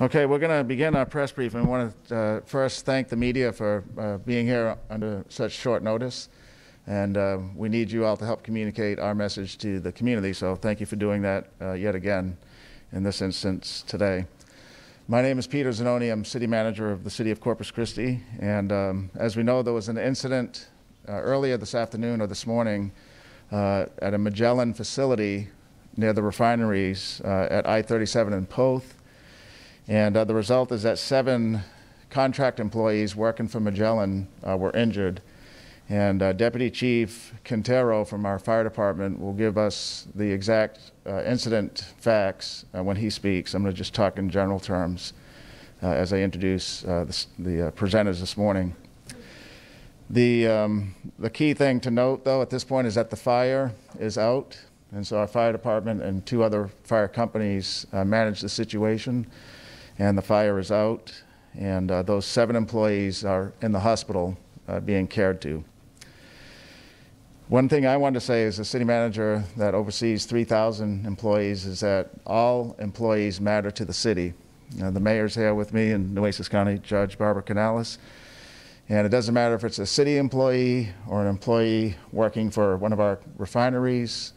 Okay, we're going to begin our press briefing. I want to first thank the media for being here under such short notice. And we need you all to help communicate our message to the community. So thank you for doing that yet again in this instance today. My name is Peter Zanoni. I'm city manager of the city of Corpus Christi. And as we know, there was an incident earlier this afternoon or this morning at a Magellan facility near the refineries at I-37 in Poth. And the result is that 7 contract employees working for Magellan were injured. And Deputy Chief Quintero from our fire department will give us the exact incident facts when he speaks. I'm going to just talk in general terms as I introduce the presenters this morning. The key thing to note, though, at this point is that the fire is out. And so our fire department and 2 other fire companies manage the situation. And the fire is out. And those 7 employees are in the hospital being cared to. One thing I want to say as a city manager that oversees 3,000 employees is that all employees matter to the city. The mayor's here with me in Nueces County, Judge Barbara Canales. And it doesn't matter if it's a city employee or an employee working for one of our refineries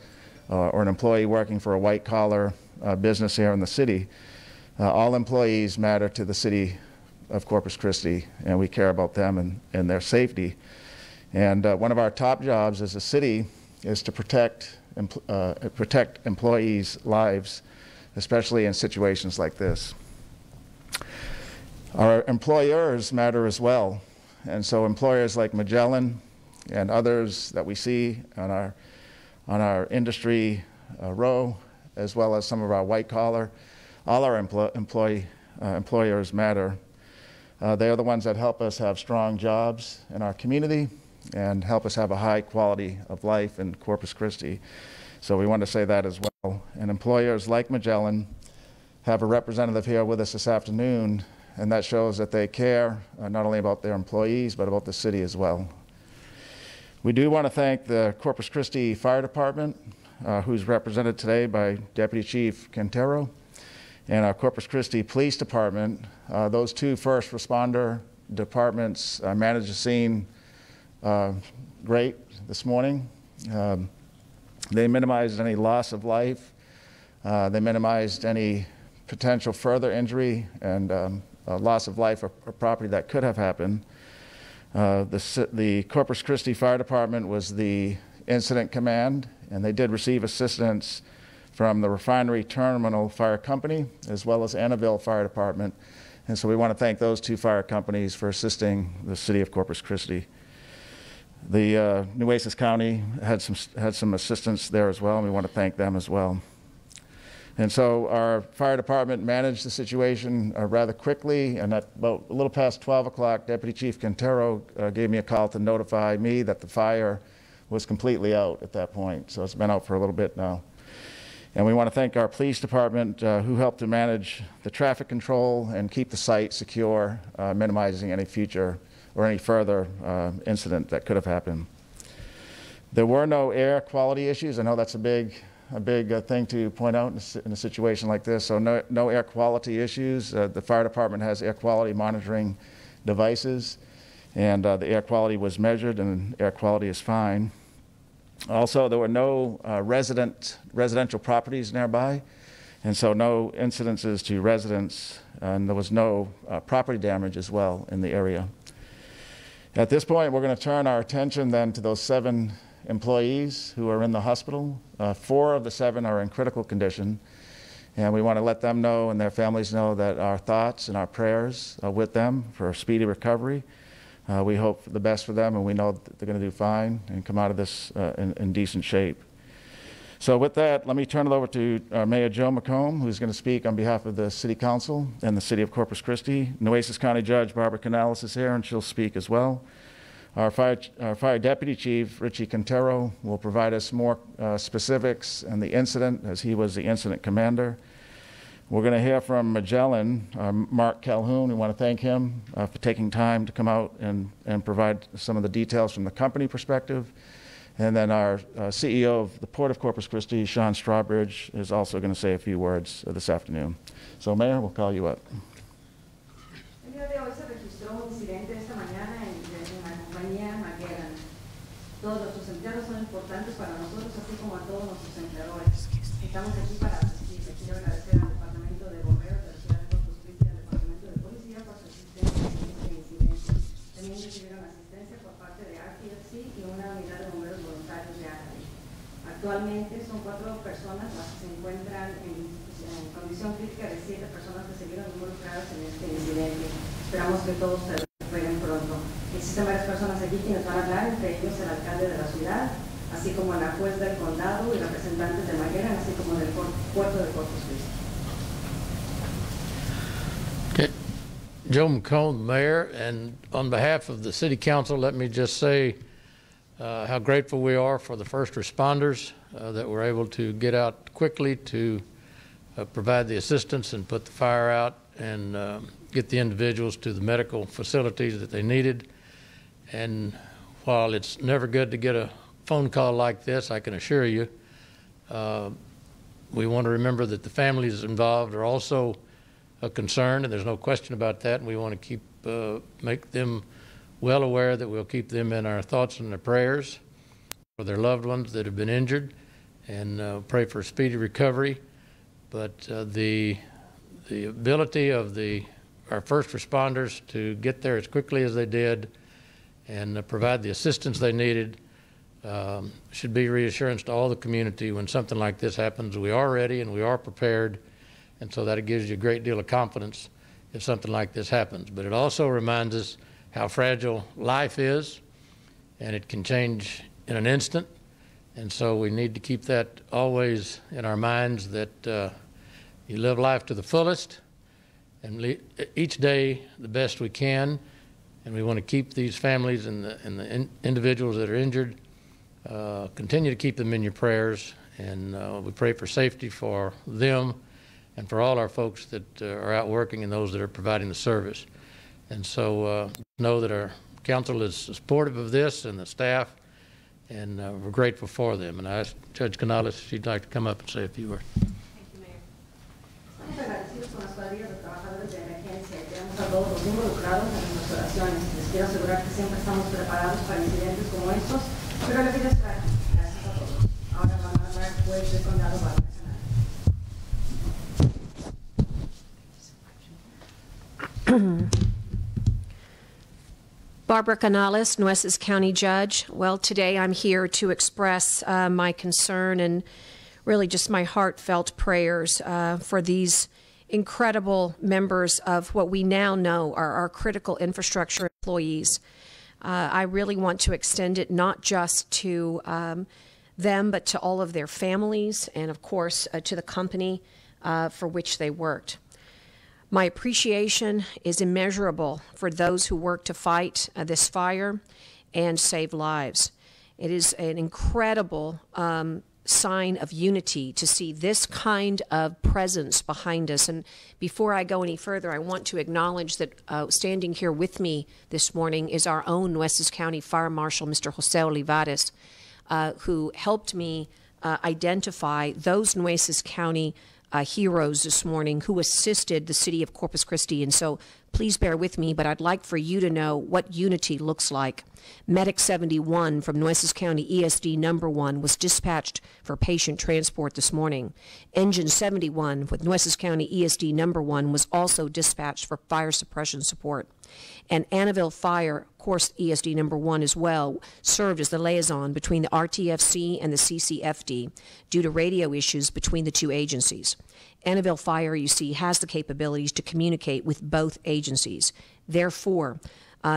or an employee working for a white-collar business here in the city. All employees matter to the city of Corpus Christi, and we care about them and their safety. And one of our top jobs as a city is to protect employees' lives, especially in situations like this. Our employers matter as well. And so employers like Magellan and others that we see on our industry row, as well as some of our white collar, all our employers matter. They are the ones that help us have strong jobs in our community and help us have a high quality of life in Corpus Christi. So we want to say that as well. And employers like Magellan have a representative here with us this afternoon, and that shows that they care not only about their employees, but about the city as well. We do want to thank the Corpus Christi Fire Department, who's represented today by Deputy Chief Quintero, and our Corpus Christi Police Department. Those 2 first responder departments managed the scene great this morning. They minimized any loss of life. They minimized any potential further injury and loss of life or property that could have happened. The Corpus Christi Fire Department was the incident command, and they did receive assistance from the Refinery Terminal Fire Company as well as Annabelle Fire Department. And so we want to thank those 2 fire companies for assisting the city of Corpus Christi. The Nueces County had some assistance there as well, and we want to thank them as well. And so our fire department managed the situation rather quickly, and at about a little past 12 o'clock, Deputy Chief Quintero gave me a call to notify me that the fire was completely out at that point. So it's been out for a little bit now. And we want to thank our police department who helped to manage the traffic control and keep the site secure, minimizing any future or any further incident that could have happened. There were no air quality issues. I know that's a big thing to point out in a situation like this. So no air quality issues. The fire department has air quality monitoring devices, and the air quality was measured, and air quality is fine. Also, there were no residential properties nearby, and so no incidences to residents, and there was no property damage as well in the area. At this point, we're going to turn our attention then to those 7 employees who are in the hospital. 4 of the 7 are in critical condition, and we want to let them know and their families know that our thoughts and our prayers are with them for a speedy recovery. We hope the best for them, and we know that they're going to do fine and come out of this in decent shape. So with that, let me turn it over to Mayor Joe McComb, who's going to speak on behalf of the City Council and the City of Corpus Christi. Nueces County Judge Barbara Canales is here, and she'll speak as well. Our fire deputy chief, Richie Quintero, will provide us more specifics on the incident, as he was the incident commander. We're going to hear from Magellan, Mark Calhoun. We want to thank him for taking time to come out and provide some of the details from the company perspective. And then our CEO of the Port of Corpus Christi, Sean Strawbridge, is also going to say a few words this afternoon. So, Mayor, we'll call you up. El día de hoy se registró un incidente esta mañana en la compañía Magellan. Todos nuestros empleados son importantes para nosotros, así como a todos nuestros empleadores. Estamos aquí para asistir. Le quiero agradecer al Departamento de Bomberos de la Ciudad de Corpus Christi y al Departamento de Policía por su asistencia en este incidente. También recibieron asistencia por parte de RTFC y una unidad de bomberos voluntarios de ACARI. Actualmente son 4 personas las que se encuentran en condición crítica de 7 personas que se vieron involucradas en este incidente. Esperamos que todos se recuperen pronto. Existen varias personas aquí quienes van a hablar, entre ellos el alcalde de la ciudad, así como la juez del condado y representantes de Magellan, así como del puerto de Corpus Christi. Okay. Joe McCone, Mayor, and on behalf of the City Council, let me just say how grateful we are for the first responders that were able to get out quickly to provide the assistance and put the fire out and get the individuals to the medical facilities that they needed. And while it's never good to get a phone call like this, I can assure you, we want to remember that the families involved are also a concern, and there's no question about that. And we want to keep make them well aware that we'll keep them in our thoughts and their prayers for their loved ones that have been injured, and pray for a speedy recovery. But the ability of our first responders to get there as quickly as they did and provide the assistance they needed should be reassurance to all the community when something like this happens. We are ready and we are prepared, and so that gives you a great deal of confidence if something like this happens. But it also reminds us how fragile life is, and it can change in an instant. And so we need to keep that always in our minds, that you live life to the fullest and each day the best we can. And we want to keep these families and the individuals that are injured, continue to keep them in your prayers. And we pray for safety for them and for all our folks that are out working and those that are providing the service. And so know that our council is supportive of this and the staff, and we're grateful for them. And I ask Judge Canales if she'd like to come up and say a few words. Thank you, Mayor. Estamos agradecidos con las cuadrillas de trabajadores de emergencia. Queremos a todos los involucrados en nuestras oraciones. Les quiero asegurar que siempre estamos preparados para incidentes como estos, pero le pido esperar. Gracias a todos. Ahora van a hablar el juez del condado Barbara Canales. Barbara Canales, Nueces County Judge. Well, today I'm here to express my concern and really just my heartfelt prayers for these incredible members of what we now know are our critical infrastructure employees. I really want to extend it not just to them, but to all of their families and, of course, to the company for which they worked. My appreciation is immeasurable for those who work to fight this fire and save lives. It is an incredible sign of unity to see this kind of presence behind us. And before I go any further, I want to acknowledge that standing here with me this morning is our own Nueces County Fire Marshal, Mr. Jose Olivares, who helped me identify those Nueces County heroes this morning who assisted the city of Corpus Christi. And so please bear with me, but I'd like for you to know what unity looks like. Medic 71 from Nueces County ESD number 1 was dispatched for patient transport this morning. Engine 71 with Nueces County ESD number 1 was also dispatched for fire suppression support. And Annabelle Fire, of course, ESD number 1 as well, served as the liaison between the RTFC and the CCFD due to radio issues between the two agencies. Annabelle Fire, you see, has the capabilities to communicate with both agencies. Therefore,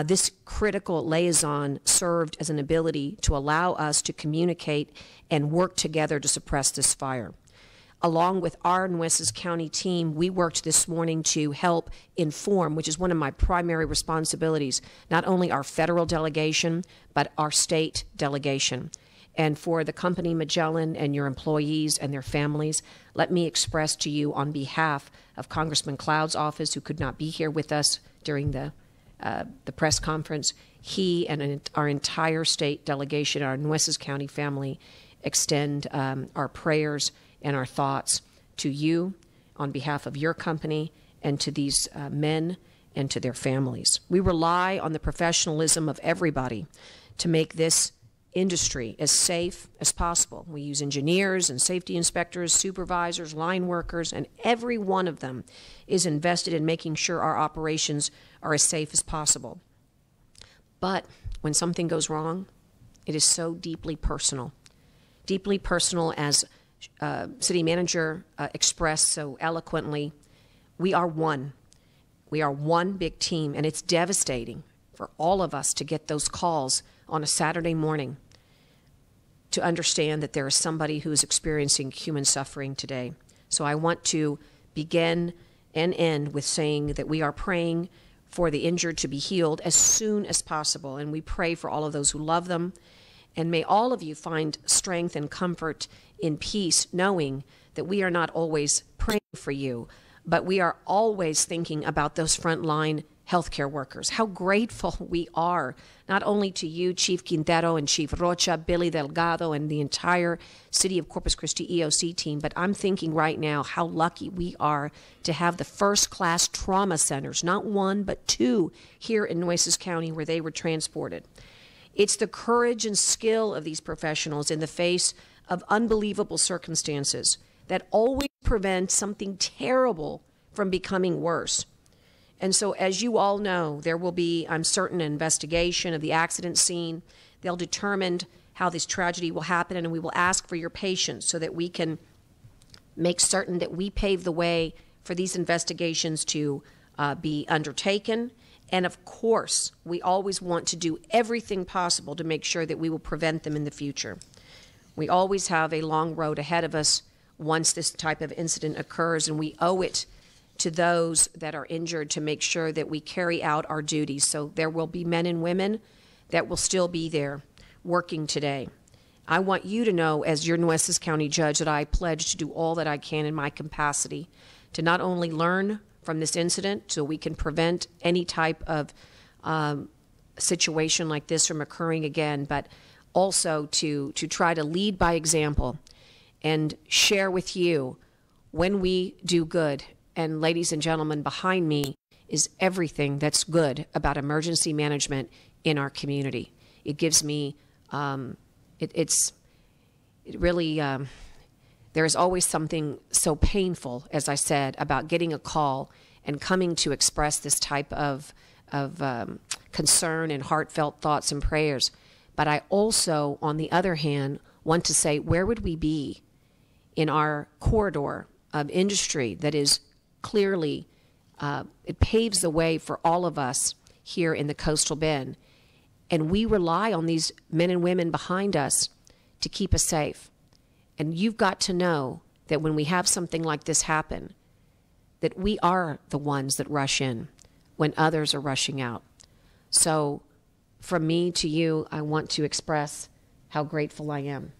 this critical liaison served as an ability to allow us to communicate and work together to suppress this fire. Along with our Nueces County team, we worked this morning to help inform, which is one of my primary responsibilities, not only our federal delegation, but our state delegation. And for the company Magellan and your employees and their families, let me express to you on behalf of Congressman Cloud's office, who could not be here with us during the the press conference, he and our entire state delegation, our Nueces County family, extend our prayers and our thoughts to you on behalf of your company and to these men and to their families. We rely on the professionalism of everybody to make this industry as safe as possible. We use engineers and safety inspectors, supervisors, line workers, and every one of them is invested in making sure our operations are as safe as possible. But when something goes wrong, it is so deeply personal as City Manager expressed so eloquently. We are one. We are one big team, and it's devastating for all of us to get those calls on a Saturday morning to understand that there is somebody who is experiencing human suffering today. So I want to begin and end with saying that we are praying for the injured to be healed as soon as possible, and we pray for all of those who love them. And may all of you find strength and comfort in peace, knowing that we are not always praying for you, but we are always thinking about those frontline healthcare workers. How grateful we are, not only to you, Chief Quintero and Chief Rocha, Billy Delgado, and the entire City of Corpus Christi EOC team, but I'm thinking right now how lucky we are to have the first-class trauma centers, not one, but two, here in Nueces County where they were transported. It's the courage and skill of these professionals in the face of unbelievable circumstances that always prevent something terrible from becoming worse. And so, as you all know, there will be, I'm certain, an investigation of the accident scene. They'll determine how this tragedy will happen, and we will ask for your patience so that we can make certain that we pave the way for these investigations to be undertaken. And of course, we always want to do everything possible to make sure that we will prevent them in the future. We always have a long road ahead of us once this type of incident occurs, and we owe it to those that are injured to make sure that we carry out our duties. So there will be men and women that will still be there working today. I want you to know, as your Nueces County judge, that I pledge to do all that I can in my capacity to not only learn from this incident so we can prevent any type of situation like this from occurring again, but also to try to lead by example and share with you when we do good. And ladies and gentlemen, behind me is everything that's good about emergency management in our community. It gives me, there is always something so painful, as I said, about getting a call and coming to express this type of concern and heartfelt thoughts and prayers. But I also, on the other hand, want to say, where would we be in our corridor of industry that is clearly, it paves the way for all of us here in the Coastal Bend. And we rely on these men and women behind us to keep us safe. And you've got to know that when we have something like this happen, that we are the ones that rush in when others are rushing out. So from me to you, I want to express how grateful I am.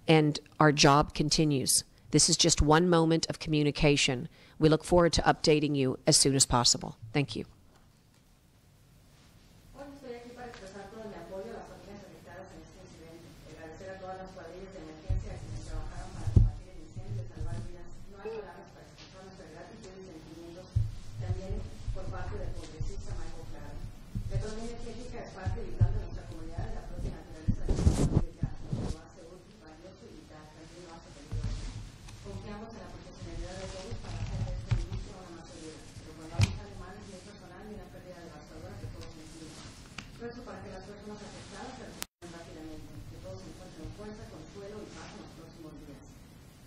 And our job continues. This is just one moment of communication. We look forward to updating you as soon as possible. Thank you.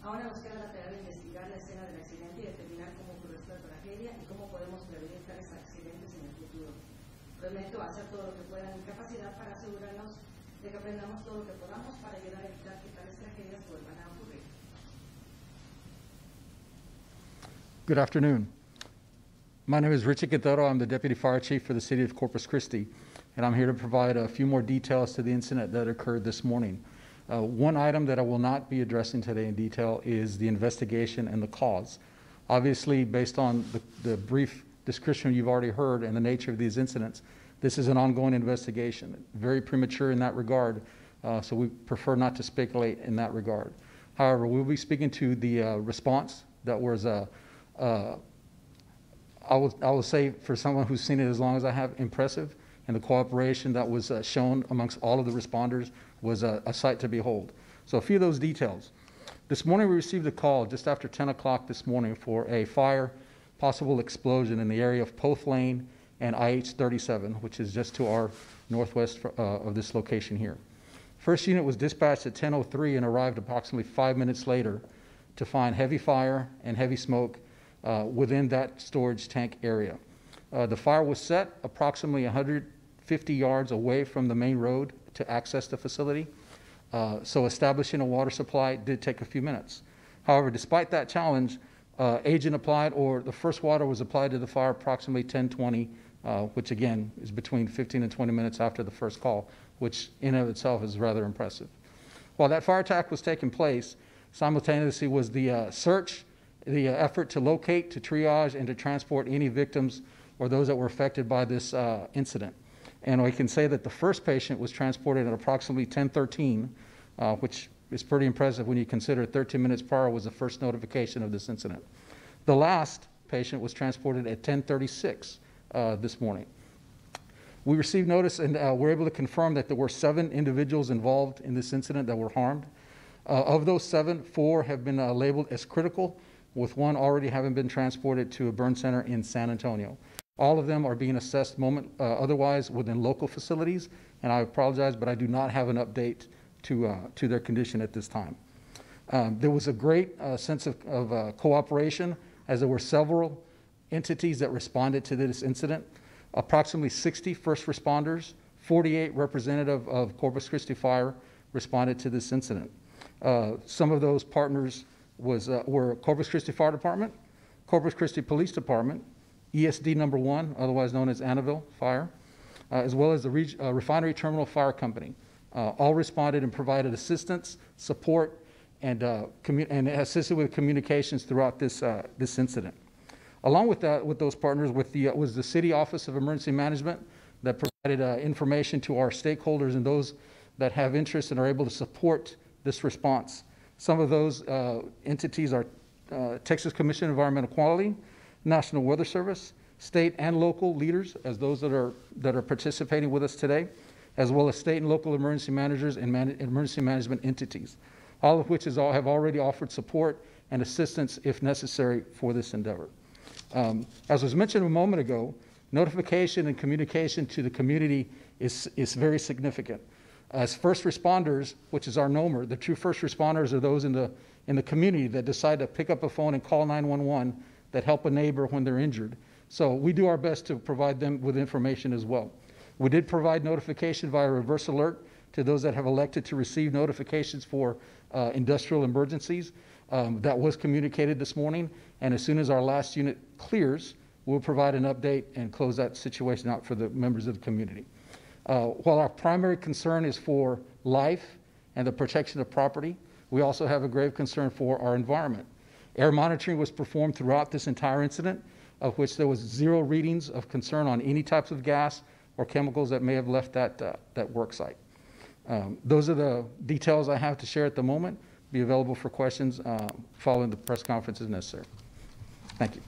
Ahora nos queda la tarea de investigar la escena del accidente y determinar cómo ocurrió esta tragedia y cómo podemos prevenir tales accidentes en el futuro. Prometo hacer todo lo que pueda en mi capacidad para asegurarnos de que aprendamos todo lo que podamos para ayudar a evitar que tales tragedias vuelvan a ocurrir. Good afternoon. My name is Richard Quintero. I'm the Deputy Fire Chief for the City of Corpus Christi, and I'm here to provide a few more details to the incident that occurred this morning. One item that I will not be addressing today in detail is the investigation and the cause. Obviously, based on the brief description you've already heard and the nature of these incidents, this is an ongoing investigation. Very premature in that regard, so we prefer not to speculate in that regard. However, we'll be speaking to the response that was, I will say, for someone who's seen it as long as I have, impressive, and the cooperation that was shown amongst all of the responders was a sight to behold. So a few of those details. This morning we received a call just after 10 o'clock this morning for a fire, possible explosion in the area of Poth Lane and IH-37, which is just to our northwest of this location here. First unit was dispatched at 10:03 and arrived approximately 5 minutes later to find heavy fire and heavy smoke within that storage tank area. The fire was set approximately 150 yards away from the main road to access the facility. So establishing a water supply did take a few minutes. However, despite that challenge, agent applied, or the first water was applied to the fire approximately 10:20, which again is between 15 and 20 minutes after the first call, which in and of itself is rather impressive. While that fire attack was taking place, simultaneously was the search, the effort to locate, to triage, and to transport any victims or those that were affected by this incident. And we can say that the first patient was transported at approximately 10:13, which is pretty impressive when you consider 13 minutes prior was the first notification of this incident. The last patient was transported at 10:36 this morning. We received notice and were able to confirm that there were 7 individuals involved in this incident that were harmed. Of those 7, 4 have been labeled as critical, with 1 already having been transported to a burn center in San Antonio. All of them are being assessed otherwise within local facilities, and I apologize, but I do not have an update to their condition at this time. There was a great sense of cooperation, as there were several entities that responded to this incident. Approximately 60 first responders, 48 representative of Corpus Christi Fire responded to this incident. Some of those partners were Corpus Christi Fire Department, Corpus Christi Police Department, ESD number 1, otherwise known as Annabelle Fire, as well as the Refinery Terminal Fire Company. All responded and provided assistance, support, and assisted with communications throughout this incident. Along with that, with those partners, was the City Office of Emergency Management that provided information to our stakeholders and those that have interest and are able to support this response. Some of those entities are Texas Commission on Environmental Quality, National Weather Service, state and local leaders, as those that are participating with us today, as well as state and local emergency managers and emergency management entities, all of which have already offered support and assistance if necessary for this endeavor. As was mentioned a moment ago, notification and communication to the community is very significant. As first responders, which is our NOMR, the true first responders are those in the community that decide to pick up a phone and call 911, that help a neighbor when they're injured. So we do our best to provide them with information as well. We did provide notification via reverse alert to those that have elected to receive notifications for industrial emergencies. That was communicated this morning, and as soon as our last unit clears, we'll provide an update and close that situation out for the members of the community. While our primary concern is for life and the protection of property, we also have a grave concern for our environment. Air monitoring was performed throughout this entire incident, of which there was 0 readings of concern on any types of gas or chemicals that may have left that work site. Those are the details I have to share at the moment. Be available for questions following the press conference as necessary. Thank you.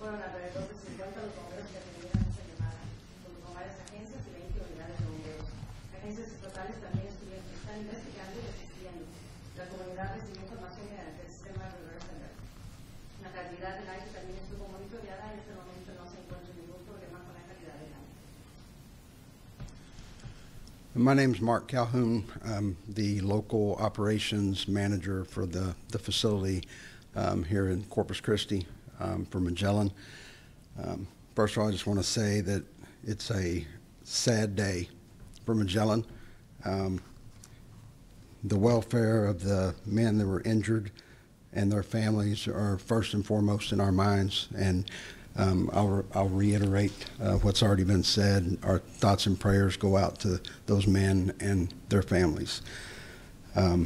Fueron alrededor de 50 los bomberos que atendieron esta llamada, junto con varias agencias y 20 unidades de bomberos. Agencias estatales también están investigando y asistiendo. La comunidad recibió información mediante el sistema de reverse alert. La calidad del aire también estuvo monitoreada y en este momento no se encuentra ningún problema con la calidad del aire. My name is Mark Calhoun. I'm the local operations manager for the facility here in Corpus Christi for Magellan. First of all, I just want to say that it's a sad day for Magellan. The welfare of the men that were injured and their families are first and foremost in our minds, and I'll reiterate what's already been said. Our thoughts and prayers go out to those men and their families. I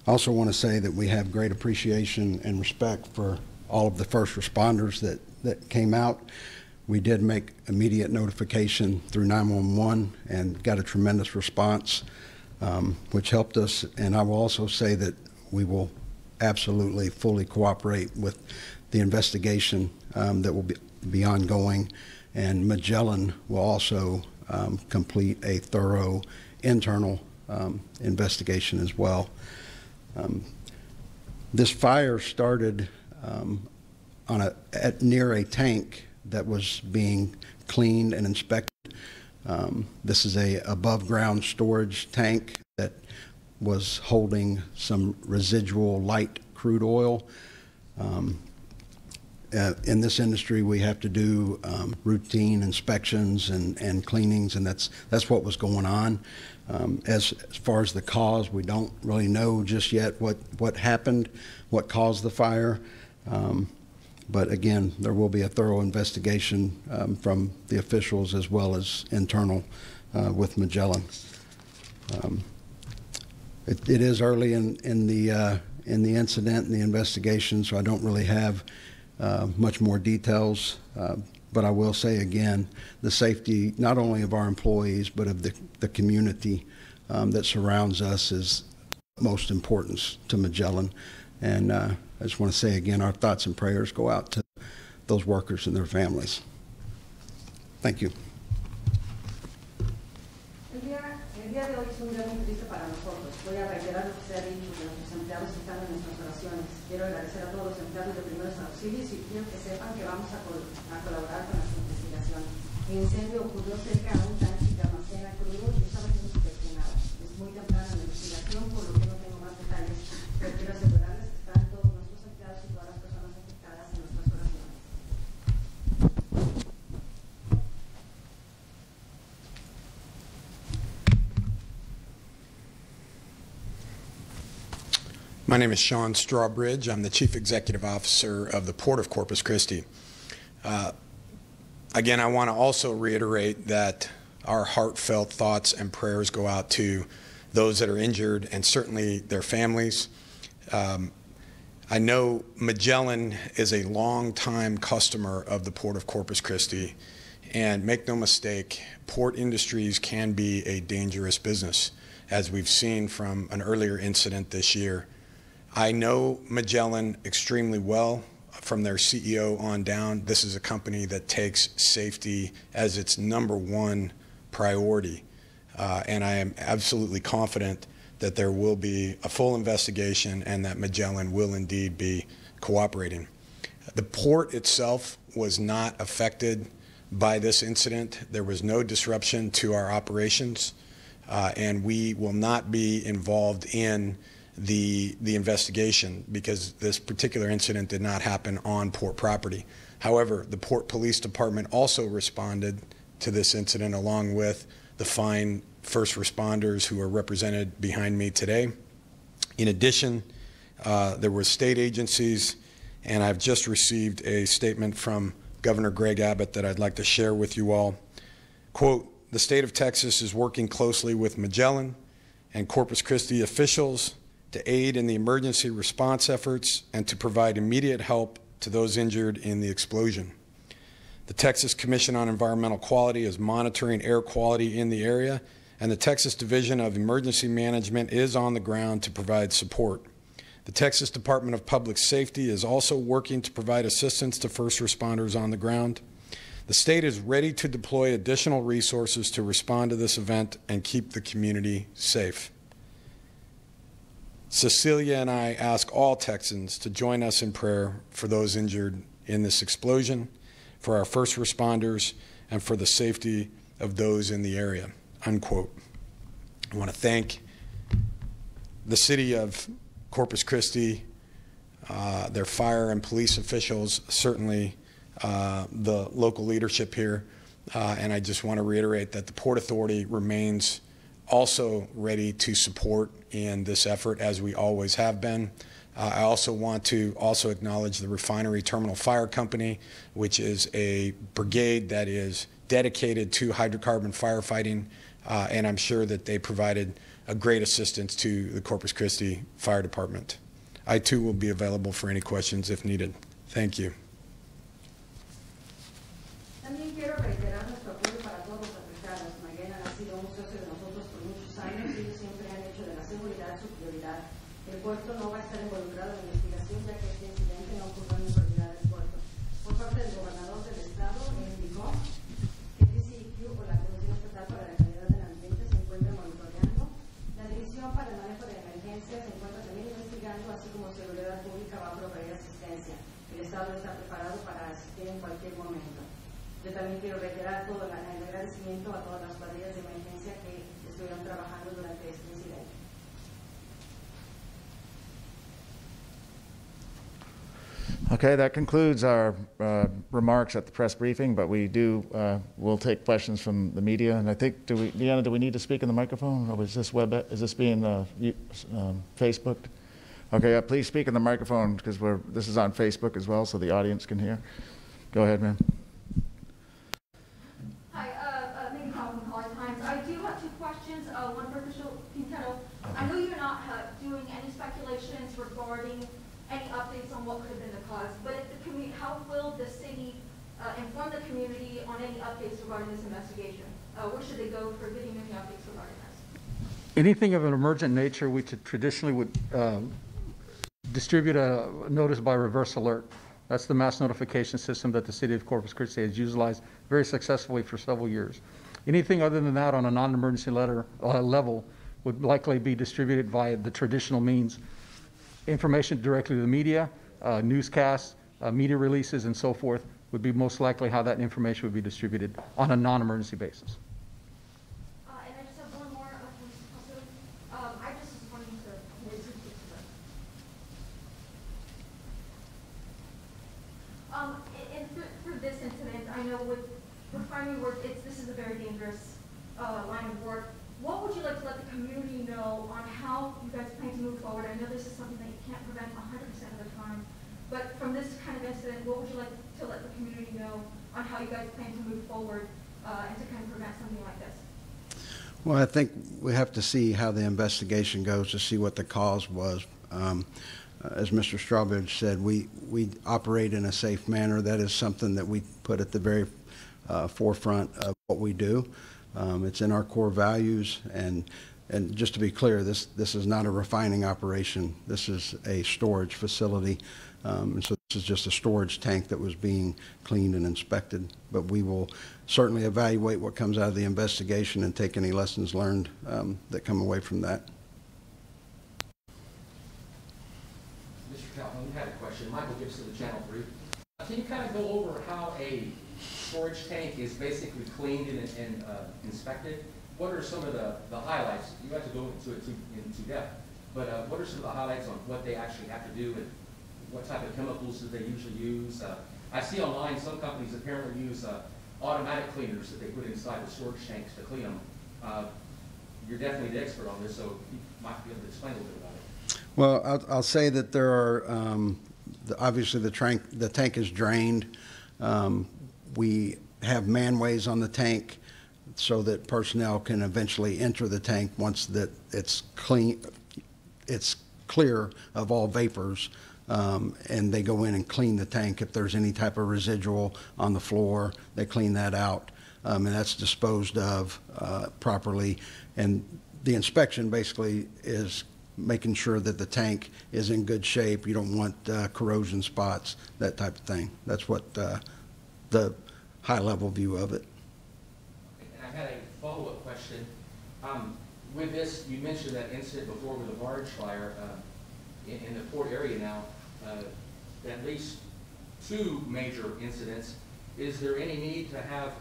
also want to say that we have great appreciation and respect for all of the first responders that came out. We did make immediate notification through 911 and got a tremendous response, which helped us. And I will also say that we will absolutely fully cooperate with the investigation that will be ongoing, and Magellan will also complete a thorough internal investigation as well. This fire started near a tank that was being cleaned and inspected. This is a above ground storage tank that was holding some residual light crude oil. In this industry, we have to do routine inspections and cleanings, and that's what was going on. As far as the cause, we don't really know just yet what happened, what caused the fire. But again, there will be a thorough investigation from the officials as well as internal with Magellan. It is early in the incident and the investigation, so I don't really have much more details. But I will say again, the safety not only of our employees but of the community that surrounds us is most importance to Magellan. And I just want to say again, our thoughts and prayers go out to those workers and their families. Thank you. El día de hoy es un día muy triste para nosotros. Voy a reiterar lo que se ha dicho, que nuestros empleados están en nuestras oraciones. Quiero agradecer a todos los empleados de primeros auxilios y quiero que sepan que vamos a colaborar con nuestra investigación. El incendio ocurrió cerca de un tanque que almacena crudo y estaba siendo inspeccionado. Es muy temprana la investigación, por lo que no tengo más detalles, pero quiero asegurarles que están todos nuestros empleados y todas las personas afectadas en nuestras oraciones. My name is Sean Strawbridge. I'm the Chief Executive Officer of the Port of Corpus Christi. Again, I want to also reiterate that our heartfelt thoughts and prayers go out to those that are injured and certainly their families. I know Magellan is a long-time customer of the Port of Corpus Christi, and make no mistake, port industries can be a dangerous business, as we've seen from an earlier incident this year. I know Magellan extremely well from their CEO on down. This is a company that takes safety as its #1 priority. And I am absolutely confident that there will be a full investigation and that Magellan will indeed be cooperating. The port itself was not affected by this incident. There was no disruption to our operations, and we will not be involved in the investigation because this particular incident did not happen on port property. However, the Port Police Department also responded to this incident along with the fine first responders who are represented behind me today. In addition, there were state agencies, and I've just received a statement from Governor Greg Abbott that I'd like to share with you all. Quote, "The state of Texas is working closely with Magellan and Corpus Christi officials to aid in the emergency response efforts and to provide immediate help to those injured in the explosion. The Texas Commission on Environmental Quality is monitoring air quality in the area, and the Texas Division of Emergency Management is on the ground to provide support. The Texas Department of Public Safety is also working to provide assistance to first responders on the ground. The state is ready to deploy additional resources to respond to this event and keep the community safe." Cecilia and I ask all Texans to join us in prayer for those injured in this explosion, for our first responders, and for the safety of those in the area, unquote. I want to thank the city of Corpus Christi, their fire and police officials, certainly the local leadership here, And I just want to reiterate that the Port Authority remains also ready to support in this effort, as we always have been. I also want to acknowledge the Refinery Terminal Fire Company, which is a brigade that is dedicated to hydrocarbon firefighting, and I'm sure that they provided a great assistance to the Corpus Christi Fire Department. I too will be available for any questions if needed. Thank you. También quiero reiterar nuestro apoyo para todos los afectados. Magellan ha sido un socio de nosotros por muchos años y ellos siempre han hecho de la seguridad su prioridad. El puerto no va a estar involucrado en la investigación ya que este incidente no ocurrió en propiedad del puerto. Por parte del gobernador del estado, él indicó que el DCEQ o la Comisión Estatal para la Calidad del Ambiente se encuentra monitoreando. La División para el Manejo de Emergencias se encuentra también investigando, así como Seguridad Pública va a proveer asistencia. El estado está preparado para asistir en cualquier momento. Yo también quiero reiterar todo el agradecimiento a todas las cuadrillas de emergencia que estuvieron trabajando durante este incidente. Okay, that concludes our remarks at the press briefing, but we'll take questions from the media. And I think, Deanna, do we need to speak in the microphone, or is this being Facebooked? Okay, please speak in the microphone because this is on Facebook as well, so the audience can hear. Go ahead, ma'am. Hi, Megan Powell from College Times. I do have two questions. One for Official Quintero. I know you're not doing any speculations regarding any updates on what could have been the cause, but if the community, how will the city inform the community on any updates regarding this investigation? Where should they go for getting any updates regarding this? Anything of an emergent nature, we traditionally would distribute a notice by reverse alert. That's the mass notification system that the city of Corpus Christi has utilized very successfully for several years. Anything other than that on a non-emergency level would likely be distributed via the traditional means. Information directly to the media, newscasts, media releases, and so forth would be most likely how that information would be distributed on a non-emergency basis. And I just have one more. I just wanted to and for this incident, I know with refinery work, this is a very dangerous line of work. What would you like to let the community know on how you guys plan to move forward? I know this is something that you can't prevent 100% of the time, but from this kind of incident, what would you like to let the community know on how you guys plan to move forward and to kind of prevent something like this? Well, I think we have to see how the investigation goes to see what the cause was. As Mr. Strawbridge said, we operate in a safe manner. That is something that we put at the very forefront of what we do. It's in our core values, and just to be clear, this is not a refining operation. This is a storage facility, and so this is just a storage tank that was being cleaned and inspected. But we will certainly evaluate what comes out of the investigation and take any lessons learned that come away from that. Mr. Calhoun, you had a question. Michael Gibson of Channel 3. Can you kind of go over how a storage tank is basically cleaned and inspected? What are some of the highlights? You have to go into it in depth, but what are some of the highlights on what they actually have to do and what type of chemicals do they usually use? I see online some companies apparently use automatic cleaners that they put inside the storage tanks to clean them. You're definitely the expert on this, so you might be able to explain a little bit about it. Well, I'll say that there are, obviously the tank is drained. We have manways on the tank so that personnel can eventually enter the tank once that it's clear of all vapors, and they go in and clean the tank. If there's any type of residual on the floor, they clean that out, and that's disposed of properly. And the inspection basically is making sure that the tank is in good shape. You don't want corrosion spots, that type of thing. That's what the high-level view of it. And I had a follow-up question. With this, you mentioned that incident before with the barge fire in the port area now, at least 2 major incidents. Is there any need to have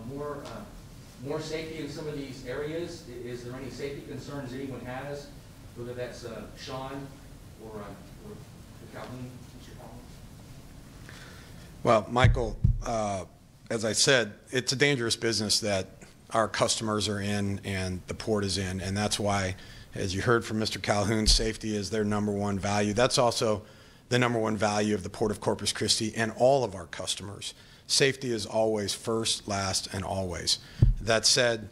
more safety in some of these areas? Is there any safety concerns anyone has, whether that's Sean or Calhoun? Well, Michael, as I said, it's a dangerous business that our customers are in and the port is in, and that's why, as you heard from Mr. Calhoun, safety is their #1 value. That's also the #1 value of the Port of Corpus Christi and all of our customers. Safety is always first, last, and always. That said,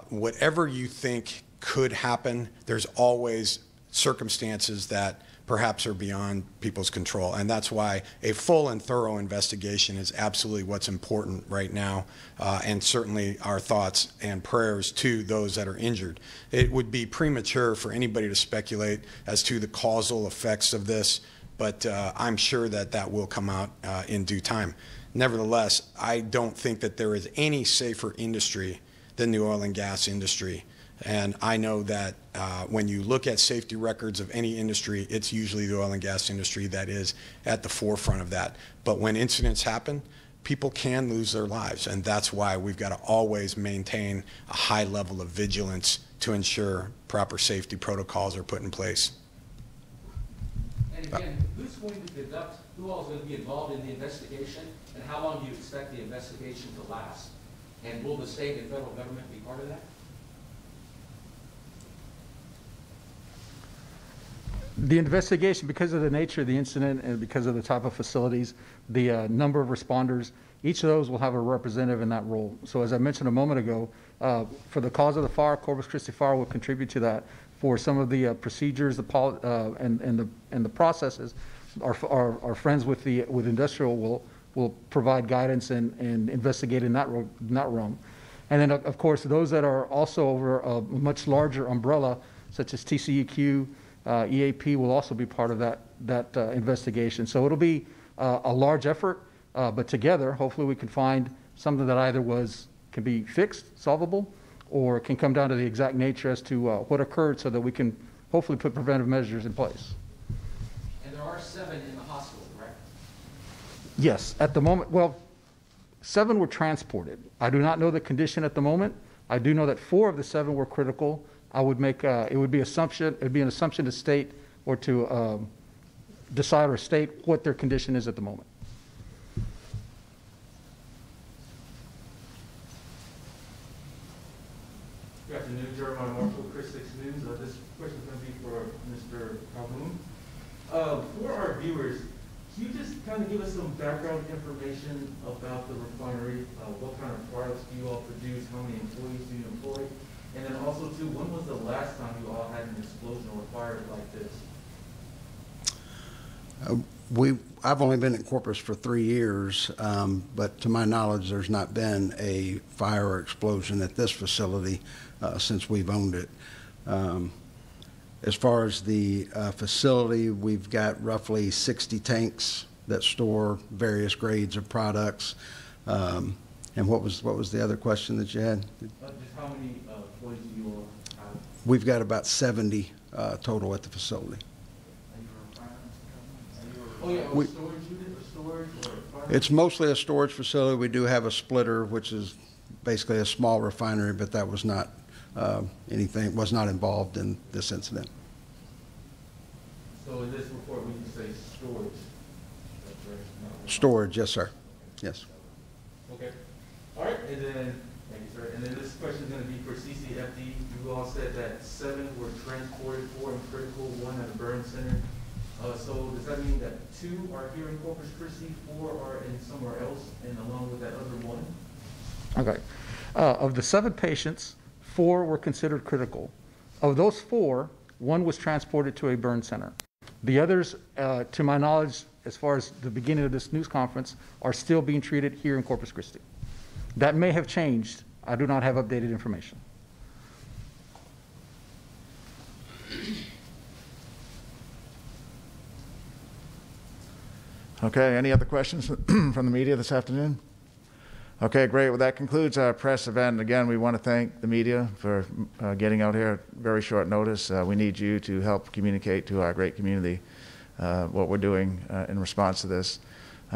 whatever you think could happen, there's always circumstances that perhaps are beyond people's control. And that's why a full and thorough investigation is absolutely what's important right now, and certainly our thoughts and prayers to those that are injured. It would be premature for anybody to speculate as to the causal effects of this, but I'm sure that that will come out in due time. Nevertheless, I don't think that there is any safer industry than the oil and gas industry. And I know that when you look at safety records of any industry, it's usually the oil and gas industry that is at the forefront of that. But when incidents happen, people can lose their lives. And that's why we've got to always maintain a high level of vigilance to ensure proper safety protocols are put in place. And again, who's going to conduct, who all is going to be involved in the investigation, and how long do you expect the investigation to last? And will the state and federal government be part of that? The investigation, because of the nature of the incident and because of the type of facilities, the number of responders, each of those will have a representative in that role. So as I mentioned a moment ago, for the cause of the fire, Corpus Christi Fire will contribute to that. For some of the procedures and the processes, our friends with industrial will provide guidance and investigate in that realm. And then of course those that are also over a much larger umbrella, such as TCEQ, EAP will also be part of that investigation. So it'll be a large effort, but together, hopefully we can find something that either can be fixed, solvable, or can come down to the exact nature as to what occurred so that we can hopefully put preventive measures in place. And there are 7 in the hospital, correct? Yes, at the moment, well, 7 were transported. I do not know the condition at the moment. I do know that 4 of the 7 were critical. I would make it would be an assumption to state or to decide or state what their condition is at the moment. Good afternoon, Jeremiah Marshall, Chris 6 News. This question is going to be for Mr. Calhoun. For our viewers, can you just kind of give us some background information about the refinery? What kind of products do you all produce? How many employees do you employ? And then also, too, when was the last time you all had an explosion or a fire like this? I've only been at Corpus for 3 years, but to my knowledge, there's not been a fire or explosion at this facility since we've owned it. As far as the facility, we've got roughly 60 tanks that store various grades of products. And what was the other question that you had? Just how many employees do you all have? We've got about 70 total at the facility. Oh yeah, storage unit or storage or fire? It's mostly a storage facility. We do have a splitter, which is basically a small refinery, but that was not was not involved in this incident. So in this report, we can say storage. That's right. Storage, yes, sir. Yes. Okay. All right, and then, thank you, sir. And then this question is going to be for CCFD. You all said that 7 were transported, 4 in critical, 1 at a burn center. So does that mean that 2 are here in Corpus Christi, 4 are in somewhere else, and along with that other 1? Okay. Of the 7 patients, 4 were considered critical. Of those 4, 1 was transported to a burn center. The others, to my knowledge, as far as the beginning of this news conference, are still being treated here in Corpus Christi. That may have changed. I do not have updated information. Okay, any other questions from the media this afternoon? Okay, great. Well, that concludes our press event. Again, we want to thank the media for getting out here at very short notice. We need you to help communicate to our great community what we're doing in response to this.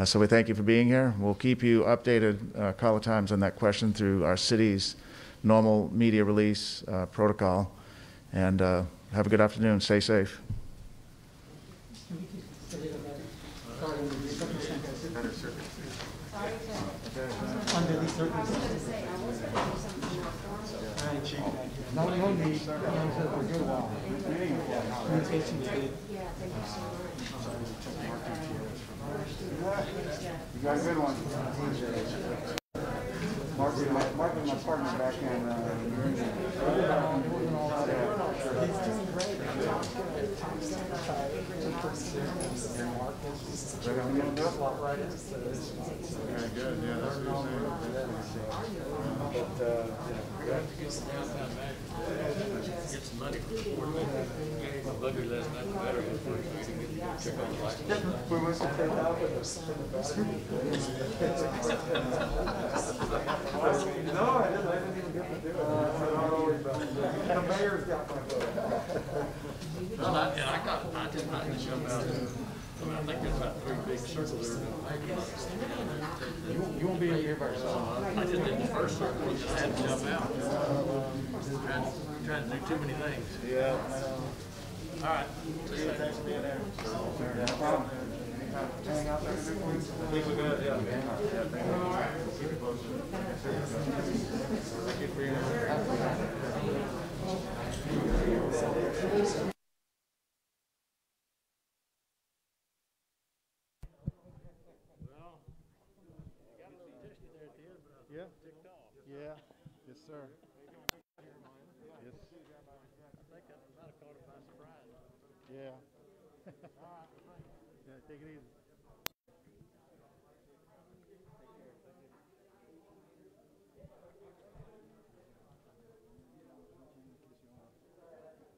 So we thank you for being here. We'll keep you updated caller times on that question through our city's normal media release protocol. And have a good afternoon. Stay safe. Sorry, No need. We're good while. Communication's good. Yeah, thank you so much. You got a good one. Mark is my partner back in Very good, yeah, that's what you're saying. Get some money for sport. The bugger last night, the better. Check on the license. We must have paid out with us. No, I didn't even get to do it. Don't worry about it. The mayor's got my vote. Well, I didn't jump out. I think there's about 3 big circles there. You won't be here by yourself. I just did the first circle, just had to jump out. Trying to do too many things. Yeah. All right. Thanks for being there. No problem. Anytime. Hang out there. I think we're good, yeah. Yeah, thank you. Keep it posted. Thank you for your Yeah. Yeah. Yes, sir. Yes. I think I might have caught it by surprise. Yeah. Yeah, take it easy.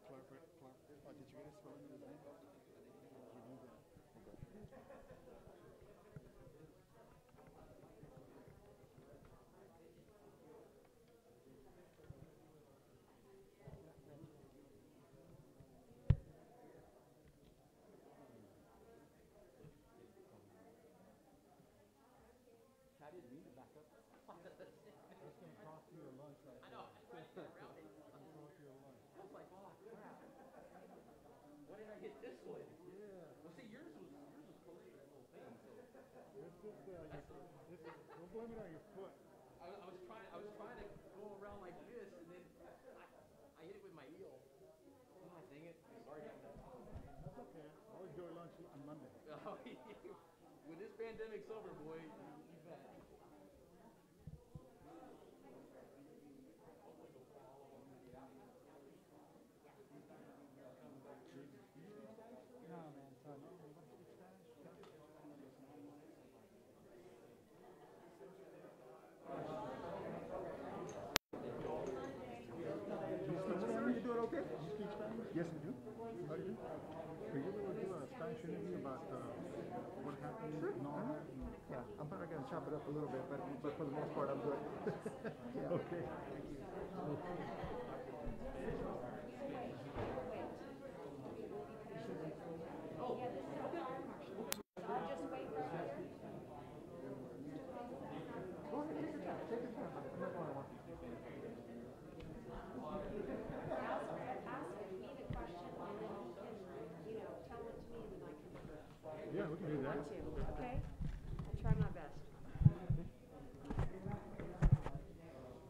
Clark, did you get a spelling of his name? You knew that. I didn't mean to back up. That's going to cost you your lunch right I know. there. I was trying to get around it. It's going to cost you a lunch. I was like, oh crap. Why did I hit this way? Yeah. Well, see, yours was close to that little thing. So It's just, don't blame it on your foot. I was trying to go around like this, and then I hit it with my heel. Oh, dang it! Sorry about that. That's okay. I'll enjoy lunch on Monday. When this pandemic's over, boy, you bet. You do it okay? You speak Spanish? Yes, I do. Oh, you do? Are you able to do a Spanish interview about what happened and all that? Yeah, I'm probably going to chop it up a little bit, but for the most part, I'm good. Yeah. Okay. Go ahead, take your time. Take your time. I'm not going to want Yeah, we can do that. Okay? I'll try my best.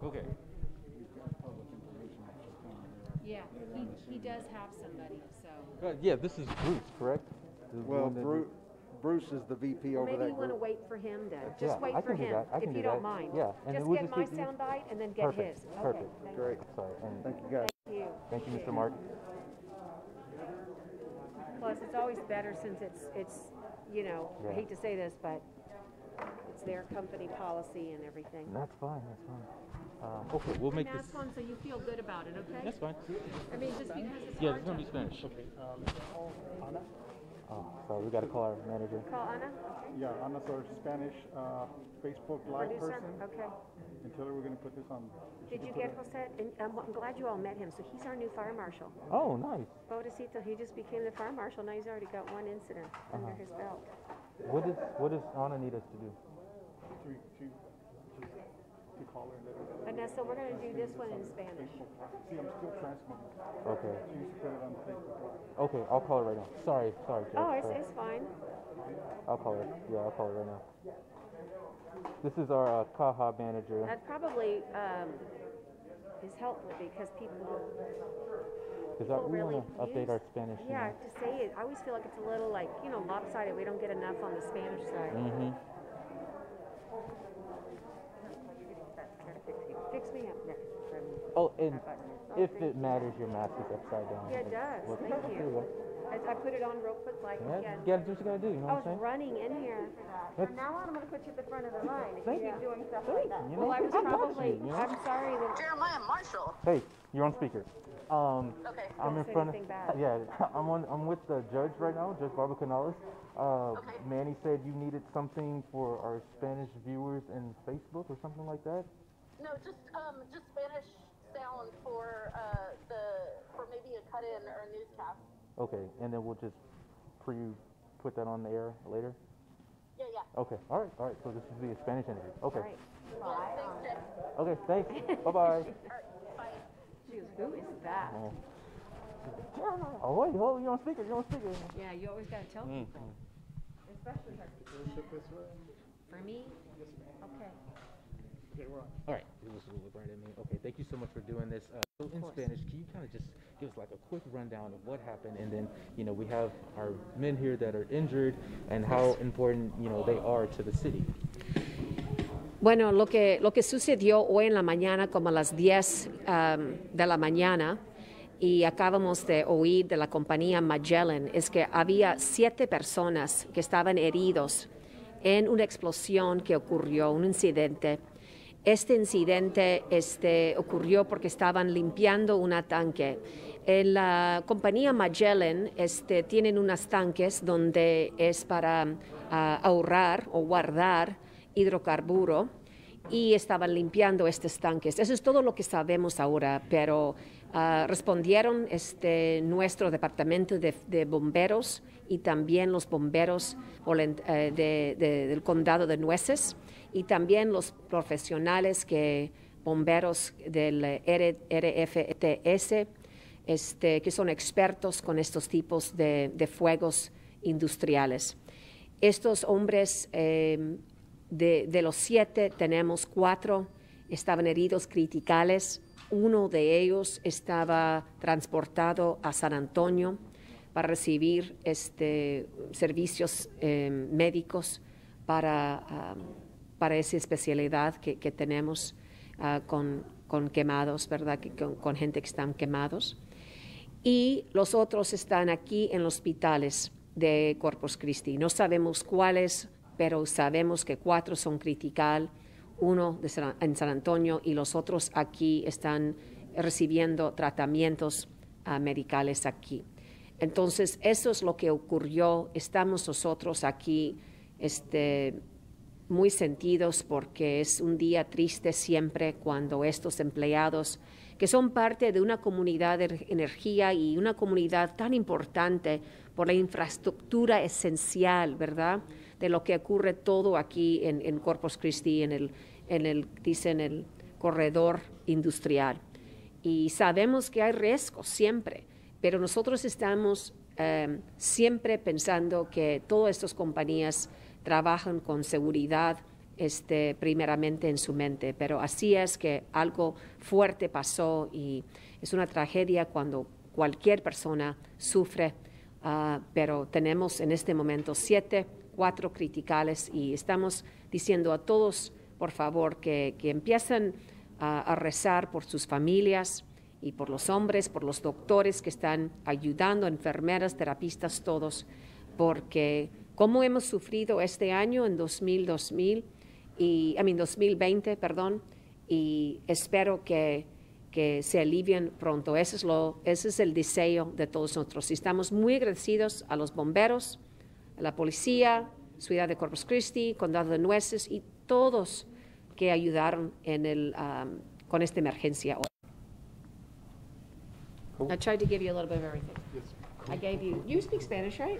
Okay. Yeah, he does have somebody, so. Yeah, this is Bruce, correct? Well, Bruce is the VP over Maybe that you want to group. wait for him to, Yeah, just wait I for can do him, that. I can if do you don't that. mind. Yeah, and Just we'll get just my get you- sound bite and then get Perfect. his. Perfect. Okay, thank Great. Sorry. And Thank you, guys. you. thank you, Mr. Mark. Plus, it's always better since it's you know, I Yeah. hate to say this, but it's their company policy and everything. That's fine. That's fine. Okay, we'll make And this. that's one, so you feel good about it, okay? That's fine. I mean, just because it's Yeah, hard it's gonna be to Spanish. Okay. Ana? Oh, sorry, we got to call our manager. call Anna, Yeah, Ana's our Spanish Facebook Live producer. person. Okay. And tell her we're going to put this on. Did you get Jose? And I'm glad you all met him. So he's our new fire marshal. Oh, nice. Bodecito, he just became the fire marshal. Now he's already got one incident under his belt. What does Anna need us to do? To call her and let her know. Vanessa, we're going to do this one in Spanish. See, I'm still transmitting. Okay. She used to put it on Facebook Live. Okay, I'll call her right now. Sorry, Jay. Oh, Sorry. it's fine. I'll call her. Yeah, I'll call her right now. This is our Caja manager. That probably is helpful because people We really want to update use- our Spanish. Yeah, to say it, I always feel like it's a little like, lopsided. We don't get enough on the Spanish side. Mm-hmm. Fix me up next. Oh, and if it matters, your mask is upside down. Yeah, it does. Well, Thank there you. go. I put it on real quick like Yeah, again. you gotta do what you gotta do, you know I what was I'm saying? running in here. That's- From now on, I'm going to put you at the front of the line if Thank you you. keep doing stuff Thank like that. you, Well, I was got probably, you, I'm sorry that, Jeremiah Marshall. Hey, you're on speaker. Okay. I'm in say front of. anything bad. Yeah, I'm with the judge right now, Judge Barbara Canales. Manny said you needed something for our Spanish viewers in Facebook or something like that. No, just Spanish sound for maybe a cut-in or a newscast. Okay, and then we'll just put that on the air later. Yeah. Okay, all right. So this will be a Spanish interview. Okay. all right. Yeah, thanks, Jay. Okay, thanks. Bye bye. All right, bye. She goes, who is that? Oh wait, you're on speaker. Yeah, you always got to tell people. Especially her. For me? Okay. All right, you just look right at me. Okay, thank you so much for doing this. So in Spanish, can you kind of just give us like a quick rundown of what happened, and then we have our men here that are injured, and how important they are to the city. Bueno, lo que sucedió hoy en la mañana, como a las 10 de la mañana, y acabamos de oír de la compañía Magellan, es que había 7 personas que estaban heridos en una explosión que ocurrió, un incidente. Este incidente ocurrió porque estaban limpiando un tanque. En la compañía Magellan tienen unos tanques donde es para ahorrar o guardar hidrocarburo, y estaban limpiando estos tanques. Eso es todo lo que sabemos ahora, pero respondieron nuestro departamento de bomberos y también los bomberos del condado de Nueces, y también los profesionales bomberos del RFTS, que son expertos con estos tipos de fuegos industriales. Estos hombres, de los 7, tenemos 4 estaban heridos criticales. Uno de ellos estaba transportado a San Antonio para recibir servicios médicos para esa especialidad que tenemos con quemados, ¿verdad? Con gente que están quemados. Y los otros están aquí en los hospitales de Corpus Christi. No sabemos cuáles, pero sabemos que 4 son critical, uno en San Antonio, y los otros aquí están recibiendo tratamientos medicales aquí. Entonces, eso es lo que ocurrió. Estamos nosotros aquí muy sentidos porque es un día triste siempre cuando estos empleados, que son parte de una comunidad de energía y una comunidad tan importante por la infraestructura esencial, ¿verdad?, de lo que ocurre todo aquí en Corpus Christi, en el corredor industrial. Y sabemos que hay riesgos siempre, pero nosotros estamos siempre pensando que todas estas compañías trabajan con seguridad primeramente en su mente, pero así es que algo fuerte pasó y es una tragedia cuando cualquier persona sufre, pero tenemos en este momento 4 criticales y estamos diciendo a todos, por favor, que empiecen a rezar por sus familias y por los hombres, por los doctores que están ayudando, enfermeras, terapistas, todos, porque como hemos sufrido este año en 2020, perdón, y espero que se alivien pronto. Ese es el deseo de todos nosotros. Y estamos muy agradecidos a los bomberos, a la policía, Ciudad de Corpus Christi, Condado de Nueces y todos que ayudaron con esta emergencia. I tried to give you a little bit of everything. I gave you. You speak Spanish, right?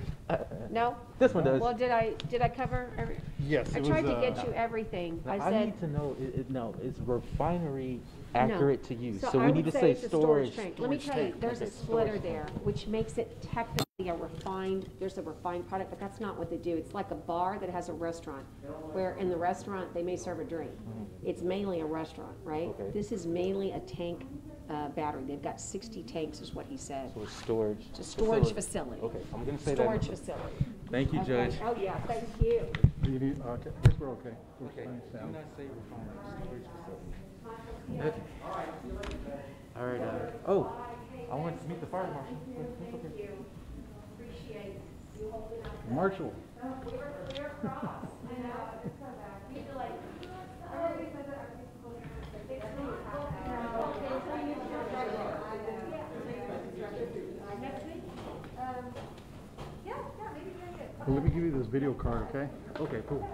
No. This one does. Well, did I cover everything? Yes. I tried to get you everything. Now, I I said. need to know. Is refinery accurate to you? So we I need would to say say it's a storage storage. tank. Let me tell you, there's a Okay. splitter there, which makes it technically there's a refined product, but that's not what they do. It's like a bar that has a restaurant, where in the restaurant they may serve a drink. It's mainly a restaurant, right? Okay. This is mainly a tank battery. They've got 60 tanks is what he said. So it's storage. It's a storage facility. Okay, I'm gonna say Storage that. facility. Thank you, Okay. Judge. Oh, yeah, thank you. Do you need, okay, I guess we're okay. We're Okay, fine, do Sam. not say refinery, storage facility. Okay. All right, oh, I want to meet the fire marshal. That's okay. Marshall. Well, let me give you this video card, okay? Okay, cool.